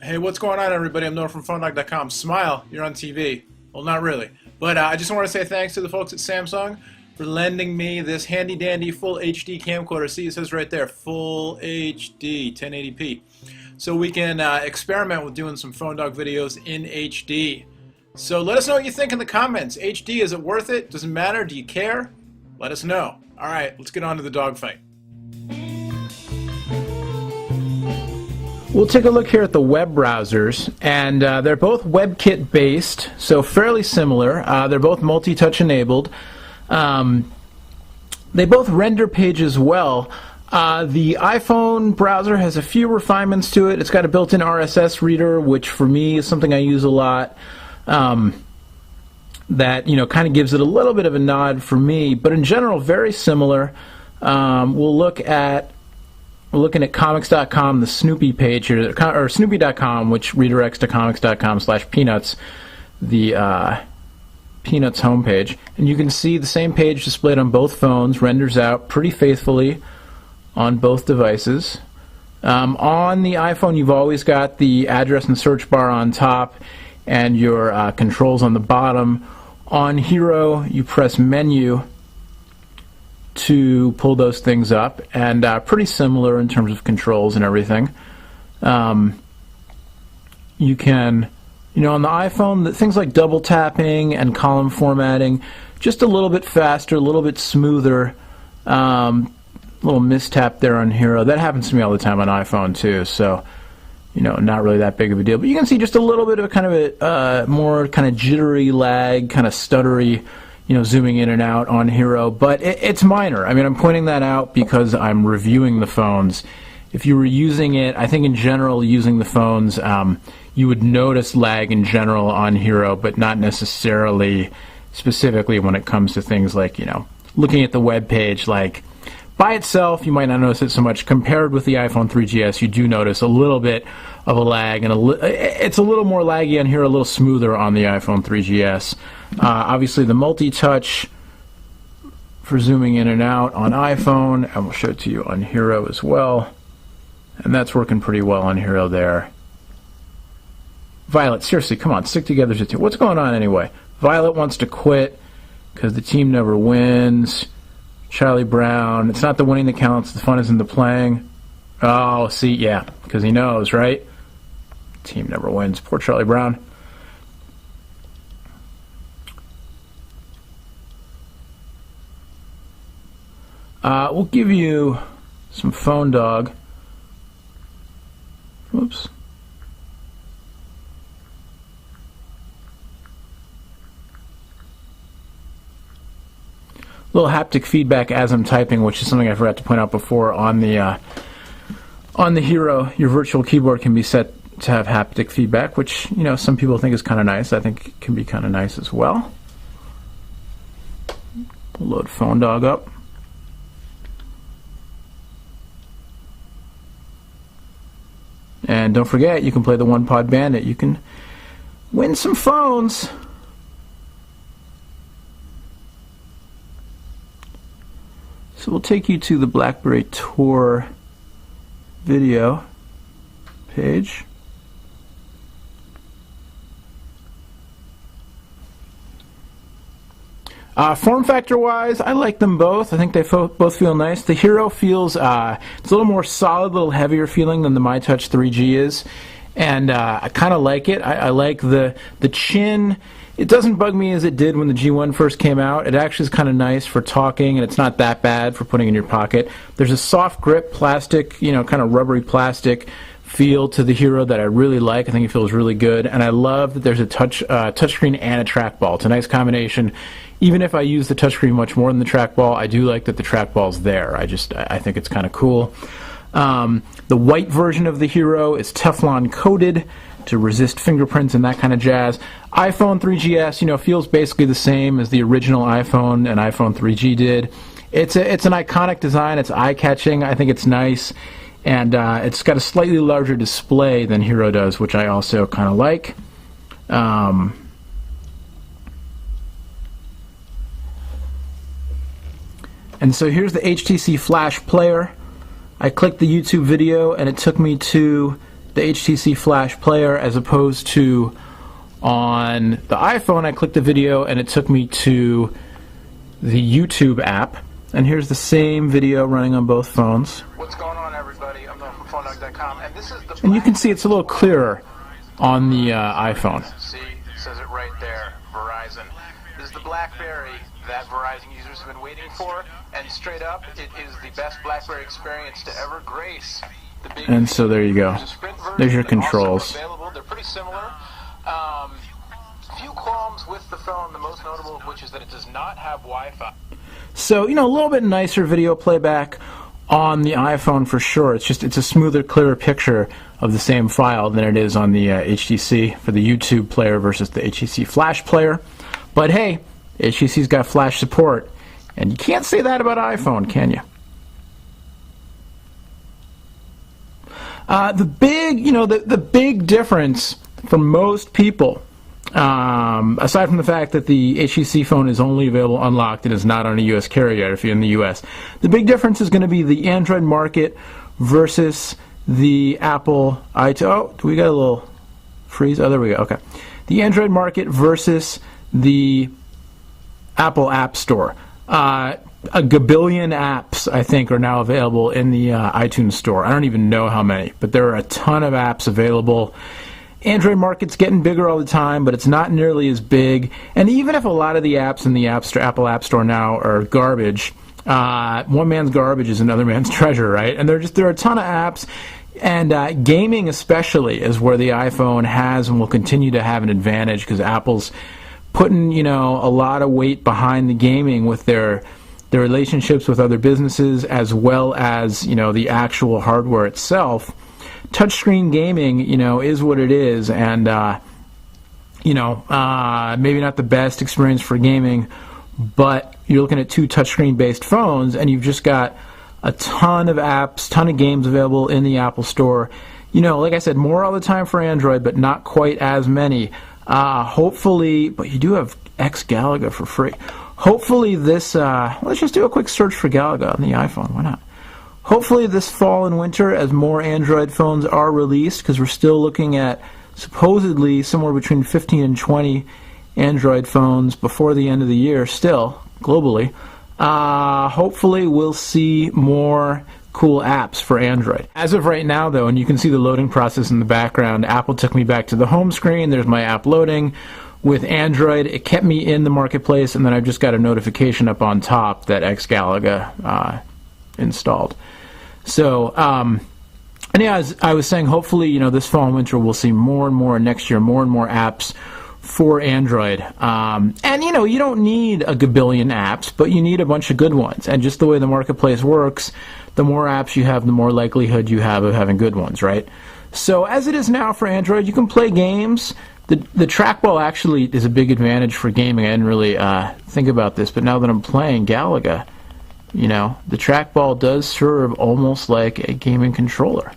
Hey, what's going on, everybody? I'm Noah from PhoneDog.com. Smile, you're on TV. Well, not really. But I just want to say thanks to the folks at Samsung for lending me this handy-dandy full HD camcorder. See, it says right there, full HD, 1080p. So we can experiment with doing some PhoneDog videos in HD. So let us know what you think in the comments. HD, is it worth it? Does it matter? Do you care? Let us know. All right, let's get on to the dogfight. We'll take a look here at the web browsers, and they're both WebKit based, so fairly similar. They're both multi-touch enabled. They both render pages well. The iPhone browser has a few refinements to it. It's got a built-in RSS reader, which for me is something I use a lot. That kind of gives it a little bit of a nod for me, but in general, very similar. We're looking at comics.com, the Snoopy page here, or Snoopy.com, which redirects to comics.com/peanuts, the Peanuts homepage. And you can see the same page displayed on both phones, renders out pretty faithfully on both devices. On the iPhone, you've always got the address and search bar on top and your controls on the bottom. On Hero, you press Menu to pull those things up, and pretty similar in terms of controls and everything. You can, on the iPhone, things like double tapping and column formatting, just a little bit faster, a little bit smoother. Little mistap there on Hero. That happens to me all the time on iPhone too, so not really that big of a deal. But you can see just a little bit of a kind of a more kind of jittery lag, kind of stuttery, zooming in and out on Hero, but it's minor. I mean, I'm pointing that out because I'm reviewing the phones. If you were using it, I think in general, using the phones, you would notice lag in general on Hero, but not necessarily specifically when it comes to things like, looking at the web page. Like, by itself, you might not notice it so much. Compared with the iPhone 3GS, you do notice a little bit of a lag, and it's a little more laggy on here, a little smoother on the iPhone 3GS. Obviously, the multi-touch for zooming in and out on iPhone, and we'll show it to you on Hero as well. And that's working pretty well on Hero there. Violet, seriously, come on, stick together as a team. What's going on anyway? Violet wants to quit because the team never wins. Charlie Brown, it's not the winning that counts, the fun is in the playing. Oh, see, yeah, because he knows, right? Team never wins. Poor Charlie Brown. We'll give you some PhoneDog. Whoops. Little haptic feedback as I'm typing, which is something I forgot to point out before. On the Hero, your virtual keyboard can be set to have haptic feedback, which some people think is kind of nice. I think it can be kind of nice as well. We'll load PhoneDog up. And don't forget, you can play the One Pod Bandit. You can win some phones. So we'll take you to the BlackBerry Tour video page. Form factor wise, I like them both. I think they both feel nice. The Hero feels, it's a little more solid, a little heavier feeling than the MyTouch 3G is. And I kind of like it. I like the chin. It doesn't bug me as it did when the G1 first came out. It actually is kind of nice for talking, and it's not that bad for putting in your pocket. There's a soft grip plastic, kind of rubbery plastic feel to the Hero that I really like. I think it feels really good, and I love that there's a touchscreen and a trackball. It's a nice combination. Even if I use the touchscreen much more than the trackball, I do like that the trackball's there. I think it's kind of cool. The white version of the Hero is Teflon coated to resist fingerprints and that kind of jazz. iPhone 3GS, feels basically the same as the original iPhone and iPhone 3G did. It's an iconic design. It's eye-catching. I think it's nice. And it's got a slightly larger display than Hero does, which I also kind of like. And so here's the HTC Flash player. I clicked the YouTube video and it took me to the HTC Flash player, as opposed to on the iPhone, I clicked the video and it took me to the YouTube app. And here's the same video running on both phones. What's going on, everybody? I'm Noah from PhoneDog.com, and this is the... And you can see it's a little clearer on the iPhone. See, it says it right there, Verizon. This is the BlackBerry that Verizon users have been waiting for, and straight up, it is the best BlackBerry experience to ever grace the big... And so there you go. There's your controls. They're pretty similar. Few qualms with the phone, the most notable of which is that it does not have Wi-Fi. So, you know, a little bit nicer video playback on the iPhone for sure. It's a smoother, clearer picture of the same file than it is on the HTC for the YouTube player versus the HTC Flash player. But hey, HTC's got Flash support, and you can't say that about iPhone, can you? The big difference for most people, aside from the fact that the HTC phone is only available unlocked and is not on a U.S. carrier if you're in the U.S., the big difference is going to be the Android market versus the Apple iTunes. Oh, we got a little freeze? Oh, there we go. Okay. The Android market versus the Apple App Store. A gabillion apps, I think, are now available in the iTunes Store. I don't even know how many, but there are a ton of apps available. Android market's getting bigger all the time, but it's not nearly as big. And even if a lot of the apps in the Apple App Store now are garbage, one man's garbage is another man's treasure, right? And there are a ton of apps, and gaming especially is where the iPhone has and will continue to have an advantage, because Apple's putting, you know, a lot of weight behind the gaming with their relationships with other businesses, as well as, you know, the actual hardware itself. Touchscreen gaming, you know, is what it is, and maybe not the best experience for gaming, but you're looking at two touchscreen-based phones, and you've just got a ton of apps, ton of games available in the Apple Store. You know, like I said, more all the time for Android, but not quite as many. Hopefully, but you do have Galaga for free. Hopefully this, let's just do a quick search for Galaga on the iPhone. Why not? Hopefully this fall and winter, as more Android phones are released, because we're still looking at supposedly somewhere between 15 and 20 Android phones before the end of the year still, globally. Hopefully we'll see more cool apps for Android. As of right now, though, and you can see the loading process in the background, Apple took me back to the home screen. There's my app loading. With Android, it kept me in the marketplace, and then I've just got a notification up on top that Galaga installed. So, and yeah, as I was saying, hopefully, you know, this fall and winter we'll see more and more next year, more and more apps for Android. And, you know, you don't need a gabillion apps, but you need a bunch of good ones. And just the way the marketplace works, the more apps you have, the more likelihood you have of having good ones, right? So as it is now for Android, you can play games. The trackball actually is a big advantage for gaming. I didn't really think about this, but now that I'm playing Galaga, you know, the trackball does serve almost like a gaming controller.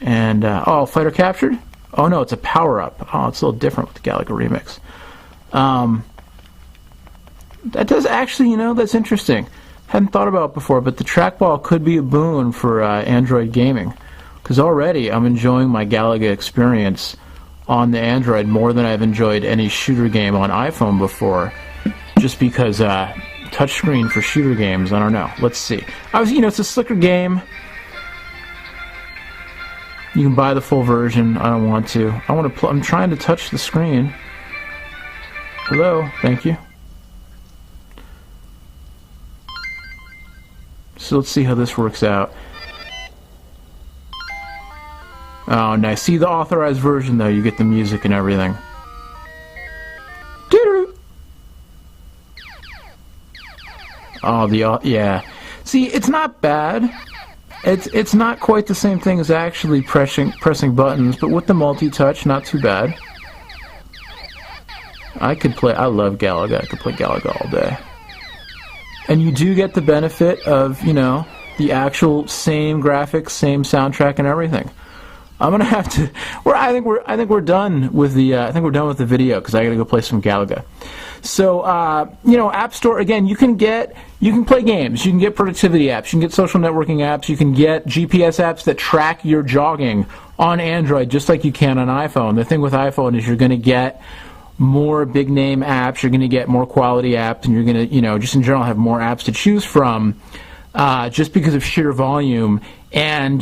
And, oh, fighter captured? Oh, no, it's a power-up. Oh, it's a little different with the Galaga Remix. That does actually, you know, that's interesting. Hadn't thought about it before, but the trackball could be a boon for Android gaming. Because already I'm enjoying my Galaga experience on the Android more than I've enjoyed any shooter game on iPhone before. Just because, touchscreen for shooter games, I don't know. Let's see. It's a slicker game. You can buy the full version. I don't want to. I'm trying to touch the screen. Hello, thank you. So let's see how this works out. Oh, nice. See the authorized version, though. You get the music and everything. Oh, yeah. See, it's not bad. It's not quite the same thing as actually pressing buttons, but with the multi-touch, not too bad. I love Galaga. I could play Galaga all day. And you do get the benefit of, you know, the actual same graphics, same soundtrack and everything. I'm gonna have to. I think we're done with the. I think we're done with the video because I got to go play some Galaga. So App Store again. You can play games. You can get productivity apps. You can get social networking apps. You can get GPS apps that track your jogging on Android, just like you can on iPhone. The thing with iPhone is you're going to get more big name apps. You're going to get more quality apps, and you're going to just in general have more apps to choose from, just because of sheer volume and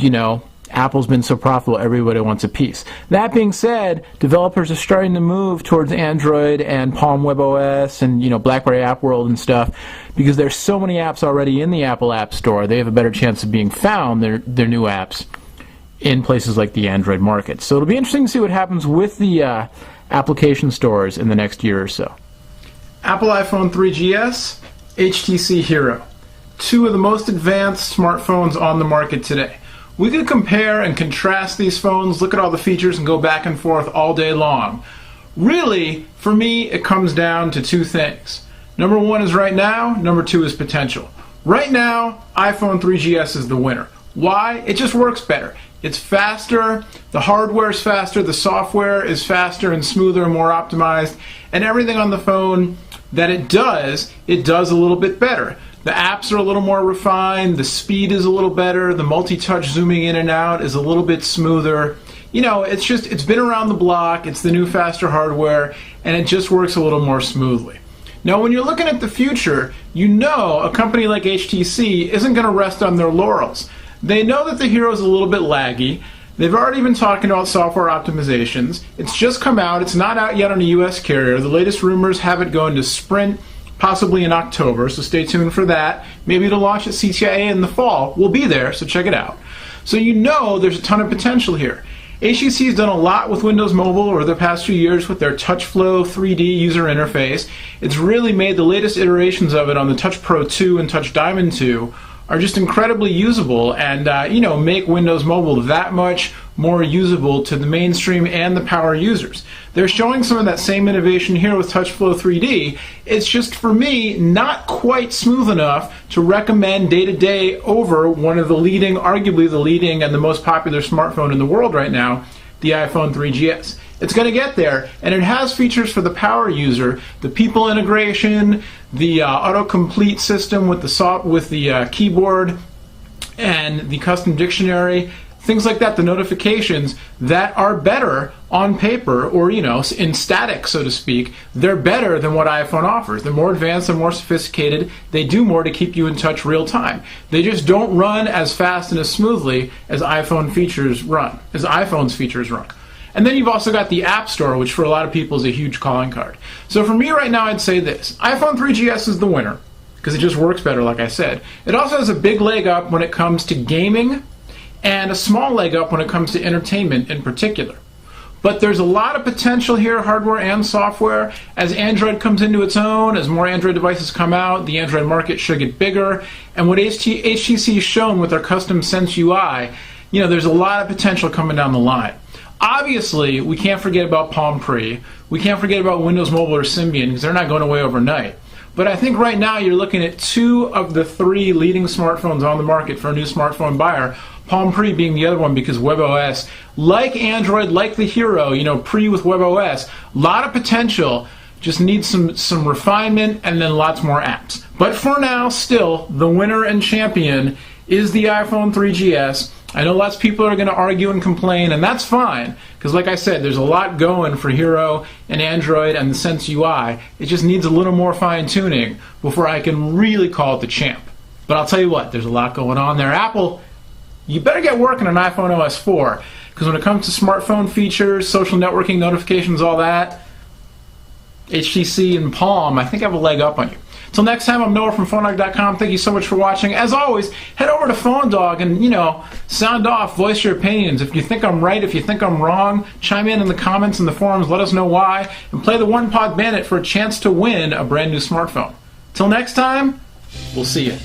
Apple's been so profitable, everybody wants a piece. That being said, developers are starting to move towards Android and Palm WebOS and BlackBerry App World and stuff, because there's so many apps already in the Apple App Store. They have a better chance of being found, their new apps, in places like the Android market. So it'll be interesting to see what happens with the application stores in the next year or so. Apple iPhone 3GS, HTC Hero. Two of the most advanced smartphones on the market today. We could compare and contrast these phones, look at all the features, and go back and forth all day long. Really, for me, it comes down to two things. Number one is right now, number two is potential. Right now, iPhone 3GS is the winner. Why? It just works better. It's faster, the hardware is faster, the software is faster and smoother and more optimized, and everything on the phone that it does a little bit better. The apps are a little more refined, the speed is a little better, the multi-touch zooming in and out is a little bit smoother. It's been around the block, it's the new faster hardware, and it just works a little more smoothly. Now, when you're looking at the future, a company like HTC isn't going to rest on their laurels. They know that the Hero is a little bit laggy. They've already been talking about software optimizations. It's just come out. It's not out yet on a US carrier. The latest rumors have it going to Sprint, possibly in October, so stay tuned for that. Maybe it'll launch at CTIA in the fall. We'll be there, so check it out. So there's a ton of potential here. HTC has done a lot with Windows Mobile over the past few years with their TouchFlow 3D user interface. It's really made the latest iterations of it on the Touch Pro 2 and Touch Diamond 2 are just incredibly usable and make Windows Mobile that much more usable to the mainstream and the power users. They're showing some of that same innovation here with TouchFlow 3D. It's just, for me, not quite smooth enough to recommend day-to-day over one of the arguably the leading and the most popular smartphone in the world right now, the iPhone 3GS. It's going to get there, and it has features for the power user, the people integration, the autocomplete system with the keyboard, and the custom dictionary, things like that, the notifications that are better on paper or, in static, so to speak. They're better than what iPhone offers. They're more advanced and more sophisticated. They do more to keep you in touch real time. They just don't run as fast and as smoothly as iPhone's features run. And then you've also got the App Store, which for a lot of people is a huge calling card. So for me right now, I'd say this. iPhone 3GS is the winner because it just works better, like I said. It also has a big leg up when it comes to gaming and a small leg up when it comes to entertainment in particular. But there's a lot of potential here, hardware and software. As Android comes into its own, as more Android devices come out, the Android market should get bigger. And what HTC has shown with their custom Sense UI, there's a lot of potential coming down the line. Obviously, we can't forget about Palm Pre. We can't forget about Windows Mobile or Symbian because they're not going away overnight. But I think right now you're looking at two of the three leading smartphones on the market for a new smartphone buyer. Palm Pre being the other one because WebOS, like Android, like the Hero, Pre with WebOS, a lot of potential, just needs some refinement and then lots more apps. But for now, still, the winner and champion is the iPhone 3GS. I know lots of people are going to argue and complain, and that's fine, because like I said, there's a lot going for Hero and Android and the Sense UI. It just needs a little more fine-tuning before I can really call it the champ. But I'll tell you what, there's a lot going on there. Apple, you better get working on iPhone OS 4, because when it comes to smartphone features, social networking, notifications, all that, HTC and Palm, I think I have a leg up on you. Till next time, I'm Noah from PhoneDog.com. Thank you so much for watching. As always, head over to PhoneDog and, sound off, voice your opinions. If you think I'm right, if you think I'm wrong, chime in the comments and the forums, let us know why, and play the One Pod Bandit for a chance to win a brand new smartphone. Till next time, we'll see you.